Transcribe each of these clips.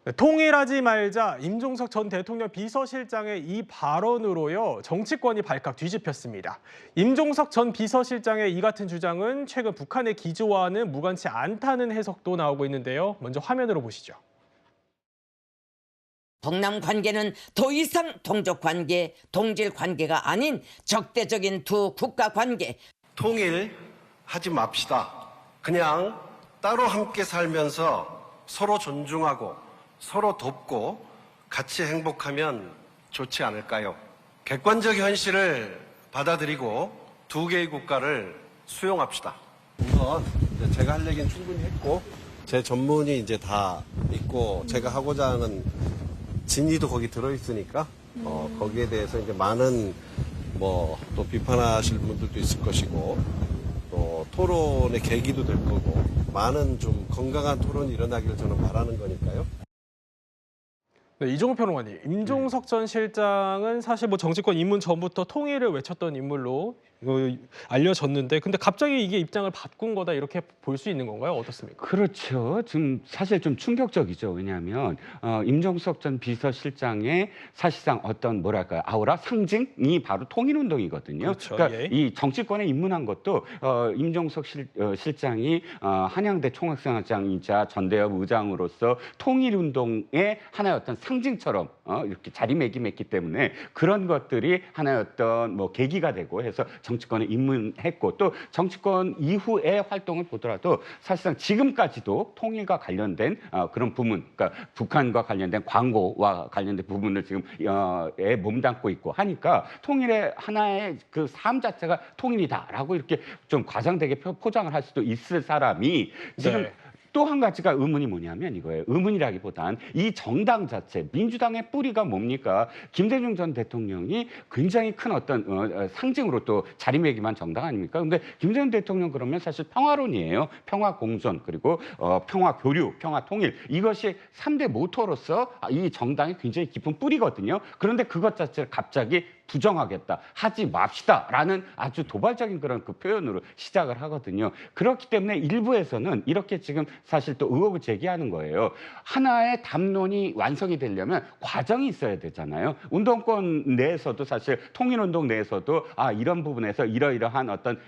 네, 통일하지 말자 임종석 전 대통령 비서실장의 이 발언으로요 정치권이 발칵 뒤집혔습니다. 임종석 전 비서실장의 이 같은 주장은 최근 북한의 기조와는 무관치 않다는 해석도 나오고 있는데요. 먼저 화면으로 보시죠. 동남 관계는 더 이상 동족 관계, 동질 관계가 아닌 적대적인 두 국가 관계. 통일하지 맙시다. 그냥 따로 함께 살면서 서로 존중하고 서로 돕고 같이 행복하면 좋지 않을까요? 객관적 현실을 받아들이고 두 개의 국가를 수용합시다. 우선 이제 제가 할 얘기는 충분히 했고 제 전문이 이제 다 있고 제가 하고자 하는 진의도 거기 들어있으니까 거기에 대해서 이제 많은 뭐 또 비판하실 분들도 있을 것이고 또 토론의 계기도 될 거고 많은 좀 건강한 토론이 일어나기를 저는 바라는 거니까요. 네, 이종우 평론가님, 임종석 전 실장은 사실 뭐 정치권 입문 전부터 통일을 외쳤던 인물로 알려졌는데, 근데 갑자기 이게 입장을 바꾼 거다 이렇게 볼 수 있는 건가요? 어떻습니까? 그렇죠. 지금 사실 좀 충격적이죠. 왜냐하면 임종석 전 비서실장의 사실상 어떤 뭐랄까요 아우라 상징이 바로 통일운동이거든요. 그렇죠. 그러니까 예. 이 정치권에 입문한 것도 임종석 실장이 한양대 총학생회장이자 전대협 의장으로서 통일운동의 하나의 어떤 상징처럼 이렇게 자리매김했기 때문에 그런 것들이 하나의 어떤 뭐 계기가 되고 해서 정치권에 입문했고 또 정치권 이후의 활동을 보더라도 사실상 지금까지도 통일과 관련된 그런 부분, 그러니까 북한과 관련된 광고와 관련된 부분을 지금 몸담고 있고 하니까 통일의 하나의 그 삶 자체가 통일이다라고 이렇게 좀 과장되게 포장을 할 수도 있을 사람이 지금 네. 또 한 가지가 의문이 뭐냐면 이거예요. 의문이라기보단 이 정당 자체, 민주당의 뿌리가 뭡니까? 김대중 전 대통령이 굉장히 큰 어떤 상징으로 또 자리매김한 정당 아닙니까? 근데 김대중 대통령 그러면 사실 평화론이에요. 평화 공존 그리고 평화 교류, 평화 통일 이것이 3대 모토로서 이 정당이 굉장히 깊은 뿌리거든요. 그런데 그것 자체를 갑자기 부정하겠다, 하지 맙시다라는 아주 도발적인 그런 그 표현으로 시작을 하거든요. 그렇기 때문에 일부에서는 이렇게 지금 사실 또 의혹을 제기하는 거예요. 하나의 담론이 완성이 되려면 과정이 있어야 되잖아요. 운동권 내에서도 사실 통일운동 내에서도 이런 부분에서 이러이러한 어떤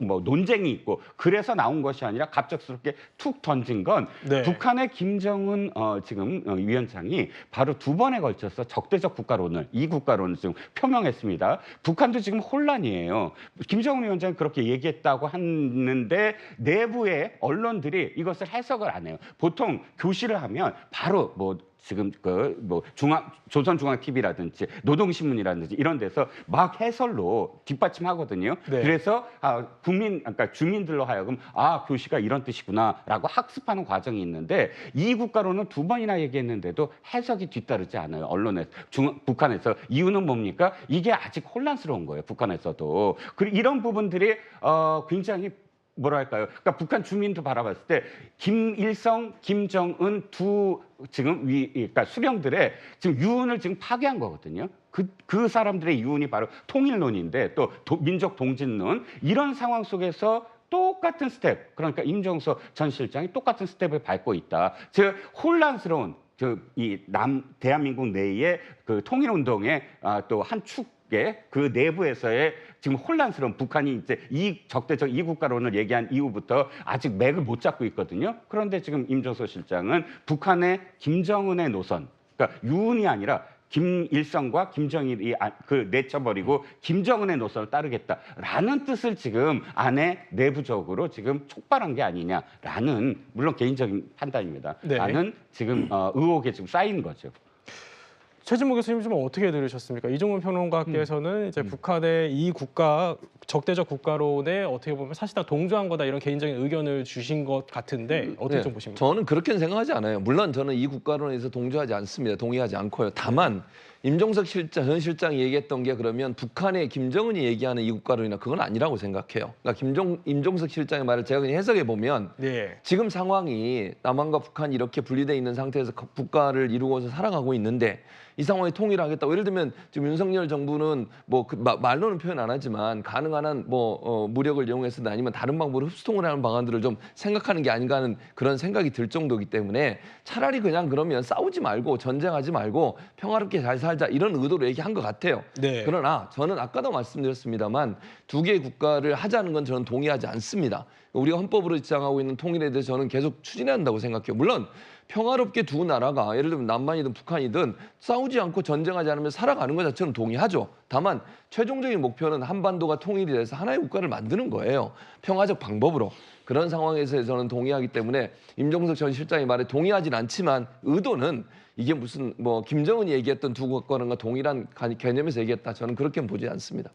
뭐 논쟁이 있고 그래서 나온 것이 아니라 갑작스럽게 툭 던진 건 네. 북한의 김정은 지금 위원장이 바로 두 번에 걸쳐서 적대적 국가론을 이 국가론을 지금 표명했습니다. 북한도 지금 혼란이에요. 김정은 위원장이 그렇게 얘기했다고 하는데 내부의 언론들이 이것을 해석을 안 해요. 보통 교실을 하면 바로 뭐 지금 조선중앙TV라든지 노동신문이라든지 이런 데서 막 해설로 뒷받침하거든요. 네. 그래서 그러니까 주민들로 하여금 교시가 이런 뜻이구나라고 학습하는 과정이 있는데 이 국가로는 두 번이나 얘기했는데도 해석이 뒤따르지 않아요. 언론에서 북한에서 이유는 뭡니까? 이게 아직 혼란스러운 거예요. 북한에서도. 그리고 이런 부분들이 굉장히 뭐랄까요? 그러니까 북한 주민도 바라봤을 때 김일성, 김정은 두 지금 그러니까 수령들의 지금 유운을 지금 파괴한 거거든요. 그 사람들의 유운이 바로 통일론인데 또 민족 동진론 이런 상황 속에서 똑같은 스텝, 그러니까 임종석 전 실장이 똑같은 스텝을 밟고 있다. 즉 혼란스러운 대한민국 내의 그 통일운동의 또 한 축의 그 내부에서의 지금 혼란스러운 북한이 이제 이 적대적 이국가론을 얘기한 이후부터 아직 맥을 못 잡고 있거든요. 그런데 지금 임종석 실장은 북한의 김정은의 노선, 그러니까 유은이 아니라 김일성과 김정일이 내쳐버리고 김정은의 노선을 따르겠다라는 뜻을 지금 안에 내부적으로 지금 촉발한 게 아니냐라는 물론 개인적인 판단입니다. 네. 라는 지금 의혹에 지금 쌓인 거죠. 최진모 교수님 좀 어떻게 들으셨습니까? 이종훈 평론가께서는 이제 북한의 이 적대적 국가론에 어떻게 보면 사실상 동조한 거다 이런 개인적인 의견을 주신 것 같은데 어떻게 좀 보십니까? 저는 그렇게는 생각하지 않아요. 물론 저는 이 국가론에서 동조하지 않습니다. 동의하지 않고요. 다만 임종석 전 실장이 얘기했던 게 그러면 북한의 김정은이 얘기하는 이국가론이나 그건 아니라고 생각해요. 그러니까 임종석 실장의 말을 제가 그냥 해석해 보면 네. 지금 상황이 남한과 북한이 이렇게 분리돼 있는 상태에서 국가를 이루고서 살아가고 있는데 이 상황에 통일하겠다고 예를 들면 지금 윤석열 정부는 뭐 말로는 표현 안 하지만 가능한 한 무력을 이용해서든 아니면 다른 방법으로 흡수통을 하는 방안들을 좀 생각하는 게 아닌가 하는 그런 생각이 들 정도이기 때문에 차라리 그냥 그러면 싸우지 말고 전쟁하지 말고 평화롭게 잘 살자 이런 의도로 얘기한 것 같아요. 네. 그러나 저는 아까도 말씀드렸습니다만 두 개의 국가를 하자는 건 저는 동의하지 않습니다. 우리가 헌법으로 지정하고 있는 통일에 대해서 저는 계속 추진해야 한다고 생각해요. 물론 평화롭게 두 나라가 예를 들면 남한이든 북한이든 싸우지 않고 전쟁하지 않으면 살아가는 것 자체는 동의하죠. 다만 최종적인 목표는 한반도가 통일이 돼서 하나의 국가를 만드는 거예요. 평화적 방법으로. 그런 상황에서 저는 동의하기 때문에 임종석 전 실장의 말에 동의하진 않지만 의도는 이게 무슨 뭐 김정은이 얘기했던 두 국가론과 동일한 개념에서 얘기했다. 저는 그렇게는 보지 않습니다.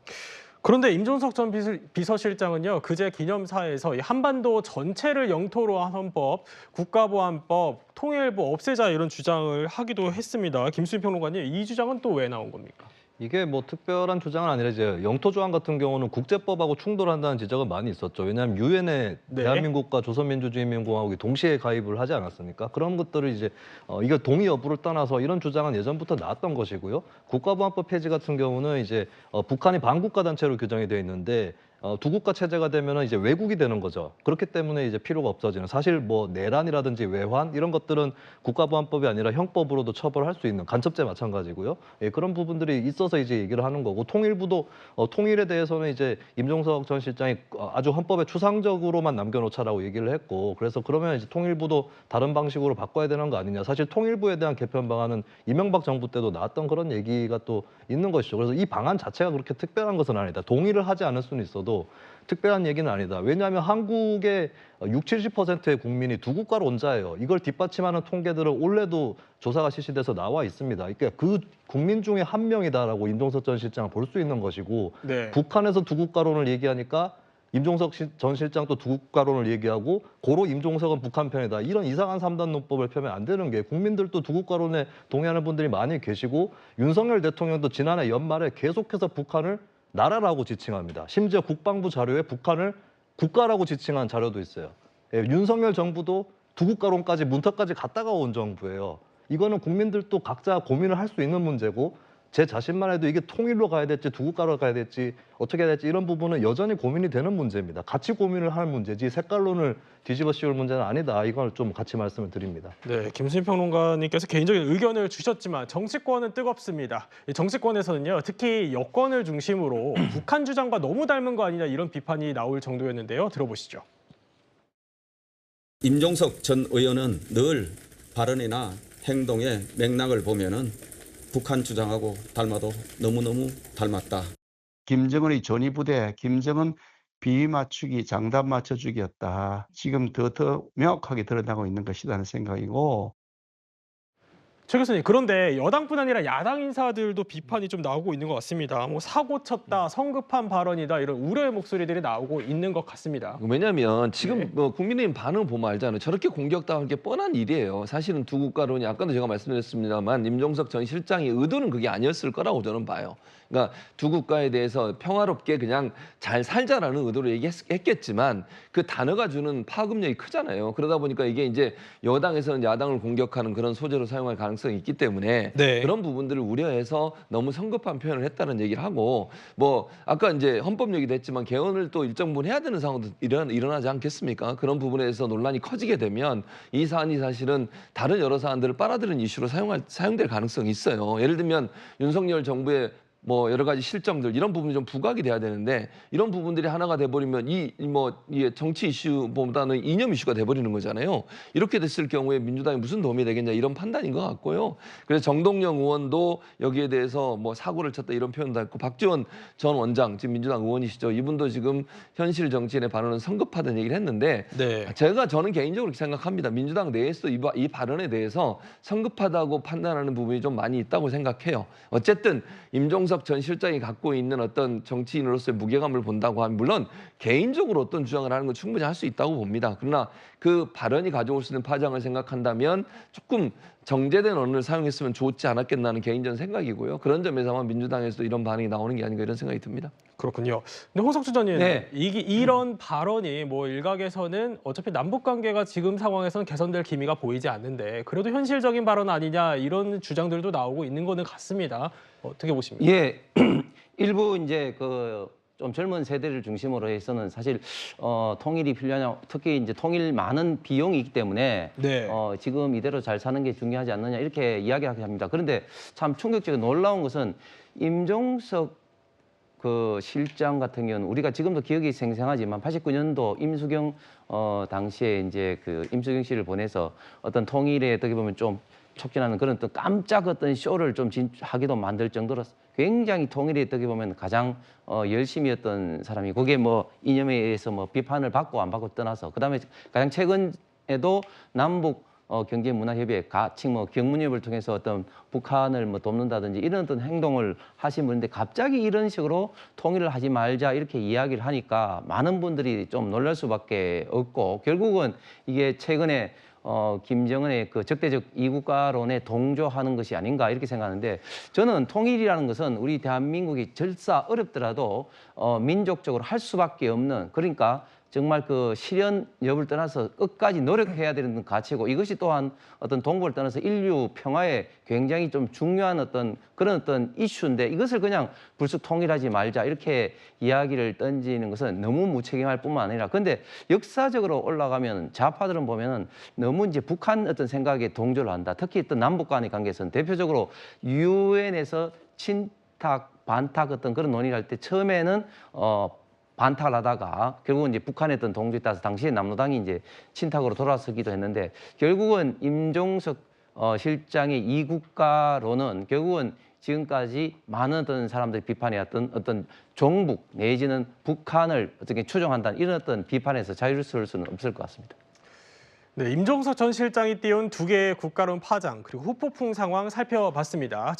그런데 임종석 전 비서실장은요, 그제 기념사에서 이 한반도 전체를 영토로 한 헌법, 국가보안법, 통일부 없애자 이런 주장을 하기도 했습니다. 김수민 평론가님, 이 주장은 또 왜 나온 겁니까? 이게 뭐 특별한 주장은 아니라 이제 영토 조항 같은 경우는 국제법하고 충돌한다는 지적은 많이 있었죠. 왜냐하면 유엔에 네. 대한민국과 조선민주주의인민공화국이 동시에 가입을 하지 않았습니까? 그런 것들을 이제 이거 동의 여부를 떠나서 이런 주장은 예전부터 나왔던 것이고요. 국가보안법 폐지 같은 경우는 이제 북한이 반국가 단체로 규정이 되어 있는데 두 국가 체제가 되면은 이제 왜국이 되는 거죠. 그렇기 때문에 이제 필요가 없어지는 사실 뭐 내란이라든지 외환 이런 것들은 국가보안법이 아니라 형법으로도 처벌할 수 있는 간첩죄 마찬가지고요. 예, 그런 부분들이 있어서 이제 얘기를 하는 거고 통일부도 통일에 대해서는 이제 임종석 전 실장이 아주 헌법에 추상적으로만 남겨놓자라고 얘기를 했고 그래서 그러면 이제 통일부도 다른 방식으로 바꿔야 되는 거 아니냐. 사실 통일부에 대한 개편 방안은 이명박 정부 때도 나왔던 그런 얘기가 또 있는 것이죠. 그래서 이 방안 자체가 그렇게 특별한 것은 아니다. 동의를 하지 않을 수는 있어도 특별한 얘기는 아니다. 왜냐하면 한국의 60, 70%의 국민이 두 국가로 원자예요. 이걸 뒷받침하는 통계들은 올해도 조사가 실시돼서 나와 있습니다. 그러니까 그 국민 중에 한 명이다라고 임종석 전 실장은 볼 수 있는 것이고 네. 북한에서 두 국가론을 얘기하니까 임종석 전 실장도 두 국가론을 얘기하고 고로 임종석은 북한 편이다. 이런 이상한 3단 논법을 펴면 안 되는 게 국민들도 두 국가론에 동의하는 분들이 많이 계시고 윤석열 대통령도 지난해 연말에 계속해서 북한을 나라라고 지칭합니다. 심지어 국방부 자료에 북한을 국가라고 지칭한 자료도 있어요. 예, 윤석열 정부도 두 국가론까지 문턱까지 갔다가 온 정부예요. 이거는 국민들도 각자 고민을 할 수 있는 문제고 제 자신만 해도 이게 통일로 가야 될지 두 국가로 가야 될지 어떻게 해야 될지 이런 부분은 여전히 고민이 되는 문제입니다. 같이 고민을 하는 문제지 색깔론을 뒤집어 씌울 문제는 아니다. 이걸 좀 같이 말씀을 드립니다. 네, 김수민 평론가님께서 개인적인 의견을 주셨지만 정치권은 뜨겁습니다. 이 정치권에서는요, 특히 여권을 중심으로 북한 주장과 너무 닮은 거 아니냐 이런 비판이 나올 정도였는데요. 들어보시죠. 임종석 전 의원은 늘 발언이나 행동의 맥락을 보면은 북한 주장하고 닮아도 너무너무 닮았다. 김정은의 전위부대, 김정은 비위 맞추기, 장단 맞춰주기였다. 지금 더 명확하게 드러나고 있는 것이라는 생각이고. 최 교수님, 그런데 여당뿐 아니라 야당 인사들도 비판이 좀 나오고 있는 것 같습니다. 뭐 사고 쳤다, 성급한 발언이다 이런 우려의 목소리들이 나오고 있는 것 같습니다. 왜냐하면 지금 뭐 국민의힘 반응을 보면 알잖아요. 저렇게 공격당할 게 뻔한 일이에요. 사실은 두 국가론이 아까도 제가 말씀드렸습니다만 임종석 전 실장의 의도는 그게 아니었을 거라고 저는 봐요. 그러니까 두 국가에 대해서 평화롭게 그냥 잘 살자라는 의도로 얘기했겠지만 그 단어가 주는 파급력이 크잖아요. 그러다 보니까 이게 이제 여당에서는 야당을 공격하는 그런 소재로 사용할 가능성이 있기 때문에 네. 그런 부분들을 우려해서 너무 성급한 표현을 했다는 얘기를 하고 뭐 아까 이제 헌법 얘기도 했지만 개헌을 또 일정 부분 해야 되는 상황도 일어나지 않겠습니까? 그런 부분에 대해서 논란이 커지게 되면 이 사안이 사실은 다른 여러 사안들을 빨아들이는 이슈로 사용될 가능성이 있어요. 예를 들면 윤석열 정부의 뭐 여러 가지 실정들 이런 부분이 좀 부각이 돼야 되는데 이런 부분들이 하나가 돼버리면 이 정치 이슈보다는 이념 이슈가 돼버리는 거잖아요. 이렇게 됐을 경우에 민주당이 무슨 도움이 되겠냐 이런 판단인 것 같고요. 그래서 정동영 의원도 여기에 대해서 뭐 사고를 쳤다 이런 표현도 했고 박지원 전 원장 지금 민주당 의원이시죠. 이분도 지금 현실 정치인의 발언은 성급하다는 얘기를 했는데 네. 저는 개인적으로 그렇게 생각합니다. 민주당 내에서 이 발언에 대해서 성급하다고 판단하는 부분이 좀 많이 있다고 생각해요. 어쨌든 임종석 전 실장이 갖고 있는 어떤 정치인으로서의 무게감을 본다고 하면 물론 개인적으로 어떤 주장을 하는 건 충분히 할 수 있다고 봅니다. 그러나 그 발언이 가져올 수 있는 파장을 생각한다면 조금 정제된 언어를 사용했으면 좋지 않았겠나는 개인적인 생각이고요. 그런 점에서 아마 민주당에서도 이런 반응이 나오는 게 아닌가 이런 생각이 듭니다. 그렇군요. 근데 홍석주 전 의원, 네. 이런 발언이 뭐 일각에서는 어차피 남북 관계가 지금 상황에서는 개선될 기미가 보이지 않는데 그래도 현실적인 발언 아니냐 이런 주장들도 나오고 있는 거는 같습니다. 어떻게 보십니까? 예, 일부 이제 그 좀 젊은 세대를 중심으로 해서는 사실 통일이 필요하냐, 특히 이제 통일 많은 비용이 있기 때문에 네. 지금 이대로 잘 사는 게 중요하지 않느냐 이렇게 이야기하게 합니다. 그런데 참 충격적이고 놀라운 것은 임종석 그 실장 같은 경우는 우리가 지금도 기억이 생생하지만 89년도 임수경 당시에 이제 그 임수경 씨를 보내서 어떤 통일에 어떻게 보면 좀 촉진하는 그런 또 깜짝 어떤 쇼를 좀 하기도 만들 정도로 굉장히 통일에 어떻게 보면 가장 열심히 했던 사람이 그게 뭐 이념에 의해서 뭐 비판을 받고 안 받고 떠나서 그다음에 가장 최근에도 남북 경제문화협의회 가칭 뭐 경문협을 통해서 어떤 북한을 뭐 돕는다든지 이런 어떤 행동을 하신 분인데 갑자기 이런 식으로 통일을 하지 말자 이렇게 이야기를 하니까 많은 분들이 좀 놀랄 수밖에 없고 결국은 이게 최근에 김정은의 그 적대적 이국가론에 동조하는 것이 아닌가 이렇게 생각하는데 저는 통일이라는 것은 우리 대한민국이 절사 어렵더라도 민족적으로 할 수밖에 없는 그러니까 정말 그 실현 여부를 떠나서 끝까지 노력해야 되는 가치고 이것이 또한 어떤 동북을 떠나서 인류 평화에 굉장히 좀 중요한 어떤 그런 어떤 이슈인데 이것을 그냥 불쑥 통일하지 말자 이렇게 이야기를 던지는 것은 너무 무책임할 뿐만 아니라 근데 역사적으로 올라가면 좌파들은 보면은 너무 이제 북한 어떤 생각에 동조를 한다. 특히 또 남북 간의 관계에서는 대표적으로 유엔에서 친탁 반탁 어떤 그런 논의를 할 때 처음에는 반탁을 하다가 결국은 이제 북한의 어떤 동조에 따라서 당시에 남로당이 이제 친탁으로 돌아서기도 했는데 결국은 임종석 실장의 이국가론은 결국은 지금까지 많은 어떤 사람들이 비판해왔던 어떤 종북 내지는 북한을 어떻게 추종한다는 이런 어떤 비판에서 자유로울 수는 없을 것 같습니다. 네, 임종석 전 실장이 띄운 두 개의 국가론 파장 그리고 후폭풍 상황 살펴봤습니다.